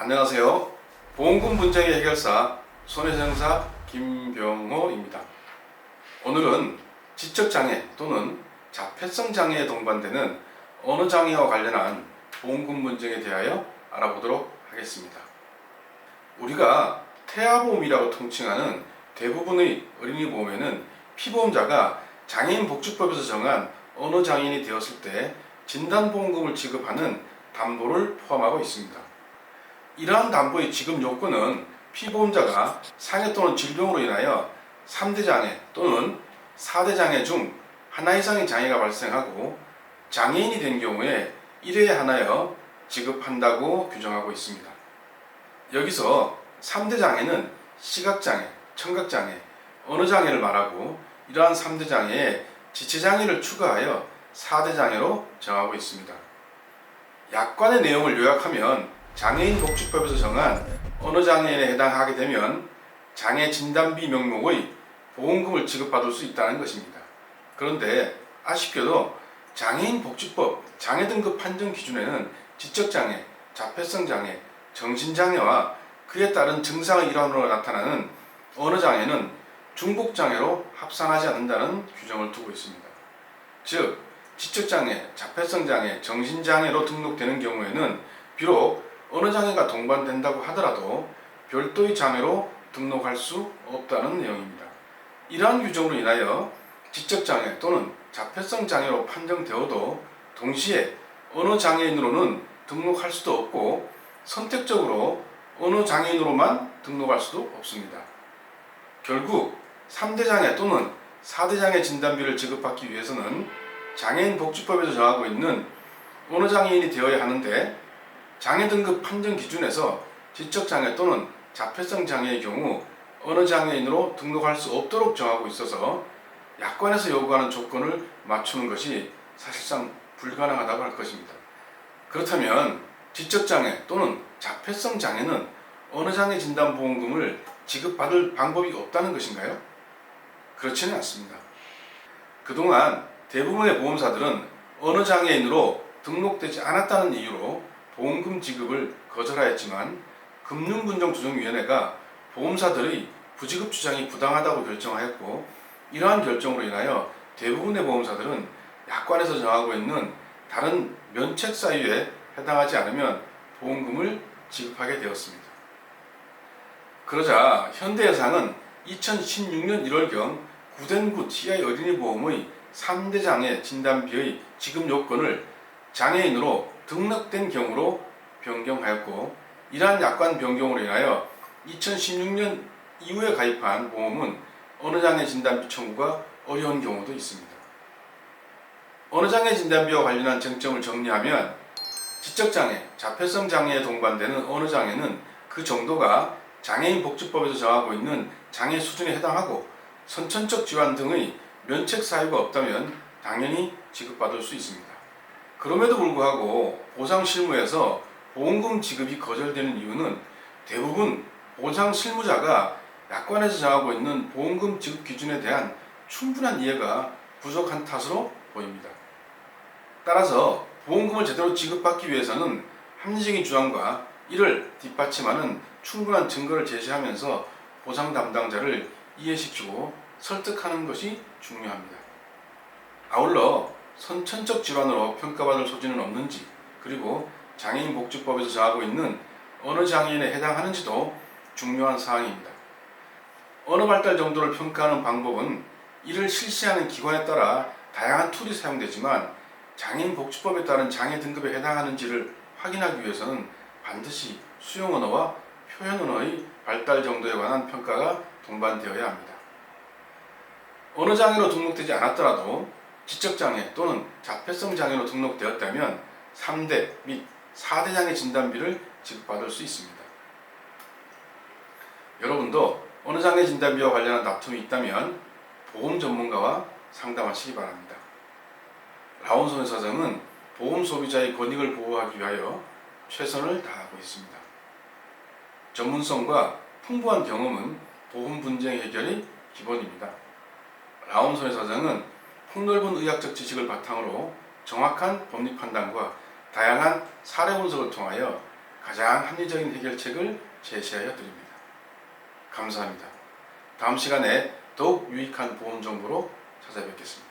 안녕하세요. 보험금 분쟁의 해결사 손해배상사 김병호입니다. 오늘은 지적장애 또는 자폐성 장애에 동반되는 언어 장애와 관련한 보험금 분쟁에 대하여 알아보도록 하겠습니다. 우리가 태아보험이라고 통칭하는 대부분의 어린이 보험에는 피보험자가 장애인복지법에서 정한 언어 장애인이 되었을 때 진단보험금을 지급하는 담보를 포함하고 있습니다. 이러한 담보의 지급 요건은 피보험자가 상해 또는 질병으로 인하여 3대 장애 또는 4대 장애 중 하나 이상의 장애가 발생하고 장애인이 된 경우에 1회에 하나여 지급한다고 규정하고 있습니다. 여기서 3대 장애는 시각장애, 청각장애, 언어장애를 말하고 이러한 3대 장애에 지체장애를 추가하여 4대 장애로 정하고 있습니다. 약관의 내용을 요약하면 장애인복지법에서 정한 언어장애인에 해당하게 되면 장애진단비 명목의 보험금을 지급받을 수 있다는 것입니다. 그런데 아쉽게도 장애인복지법 장애등급 판정 기준에는 지적장애, 자폐성장애, 정신장애와 그에 따른 증상의 일환으로 나타나는 언어장애는 중복장애로 합산하지 않는다는 규정을 두고 있습니다. 즉, 지적장애, 자폐성장애, 정신장애로 등록되는 경우에는 비록 언어장애가 동반된다고 하더라도 별도의 장애로 등록할 수 없다는 내용입니다. 이러한 규정으로 인하여 지적장애 또는 자폐성 장애로 판정되어도 동시에 언어장애인으로는 등록할 수도 없고 선택적으로 언어장애인으로만 등록할 수도 없습니다. 결국 3대 장애 또는 4대 장애 진단비를 지급받기 위해서는 장애인복지법에서 정하고 있는 언어장애인이 되어야 하는데 장애등급 판정 기준에서 지적장애 또는 자폐성 장애의 경우 언어장애인으로 등록할 수 없도록 정하고 있어서 약관에서 요구하는 조건을 맞추는 것이 사실상 불가능하다고 할 것입니다. 그렇다면 지적장애 또는 자폐성 장애는 언어장애 진단보험금을 지급받을 방법이 없다는 것인가요? 그렇지는 않습니다. 그동안 대부분의 보험사들은 언어장애인으로 등록되지 않았다는 이유로 보험금 지급을 거절하였지만 금융분쟁조정위원회가 보험사들의 부지급 주장이 부당하다고 결정하였고 이러한 결정으로 인하여 대부분의 보험사들은 약관에서 정하고 있는 다른 면책 사유에 해당하지 않으면 보험금을 지급하게 되었습니다. 그러자 현대해상은 2016년 1월경 구된구 TI 어린이 보험의 3대 장애 진단비의 지급 요건을 장애인으로 등록된 경우로 변경하였고 이러한 약관 변경으로 인하여 2016년 이후에 가입한 보험은 언어장애 진단비 청구가 어려운 경우도 있습니다. 언어장애 진단비와 관련한 쟁점을 정리하면 지적장애, 자폐성 장애에 동반되는 언어장애는 그 정도가 장애인복지법에서 정하고 있는 장애 수준에 해당하고 선천적 질환 등의 면책 사유가 없다면 당연히 지급받을 수 있습니다. 그럼에도 불구하고 보상 실무에서 보험금 지급이 거절되는 이유는 대부분 보상 실무자가 약관에서 정하고 있는 보험금 지급 기준에 대한 충분한 이해가 부족한 탓으로 보입니다. 따라서 보험금을 제대로 지급받기 위해서는 합리적인 주장과 이를 뒷받침하는 충분한 증거를 제시하면서 보상 담당자를 이해시키고 설득하는 것이 중요합니다. 아울러 선천적 질환으로 평가받을 소지는 없는지 그리고 장애인복지법에서 정하고 있는 언어장애인에 해당하는지도 중요한 사항입니다. 언어 발달 정도를 평가하는 방법은 이를 실시하는 기관에 따라 다양한 툴이 사용되지만 장애인복지법에 따른 장애 등급에 해당하는지를 확인하기 위해서는 반드시 수용언어와 표현언어의 발달 정도에 관한 평가가 동반되어야 합니다. 언어장애로 등록되지 않았더라도 지적장애 또는 자폐성 장애로 등록되었다면 3대 및 4대 장애 진단비를 지급받을 수 있습니다. 여러분도 언어장애 진단비와 관련한 다툼이 있다면 보험 전문가와 상담하시기 바랍니다. 라온손 회사장은 보험 소비자의 권익을 보호하기 위하여 최선을 다하고 있습니다. 전문성과 풍부한 경험은 보험 분쟁 해결의 기본입니다. 라온손 회사장은 폭넓은 의학적 지식을 바탕으로 정확한 법리 판단과 다양한 사례 분석을 통하여 가장 합리적인 해결책을 제시하여 드립니다. 감사합니다. 다음 시간에 더욱 유익한 보험 정보로 찾아뵙겠습니다.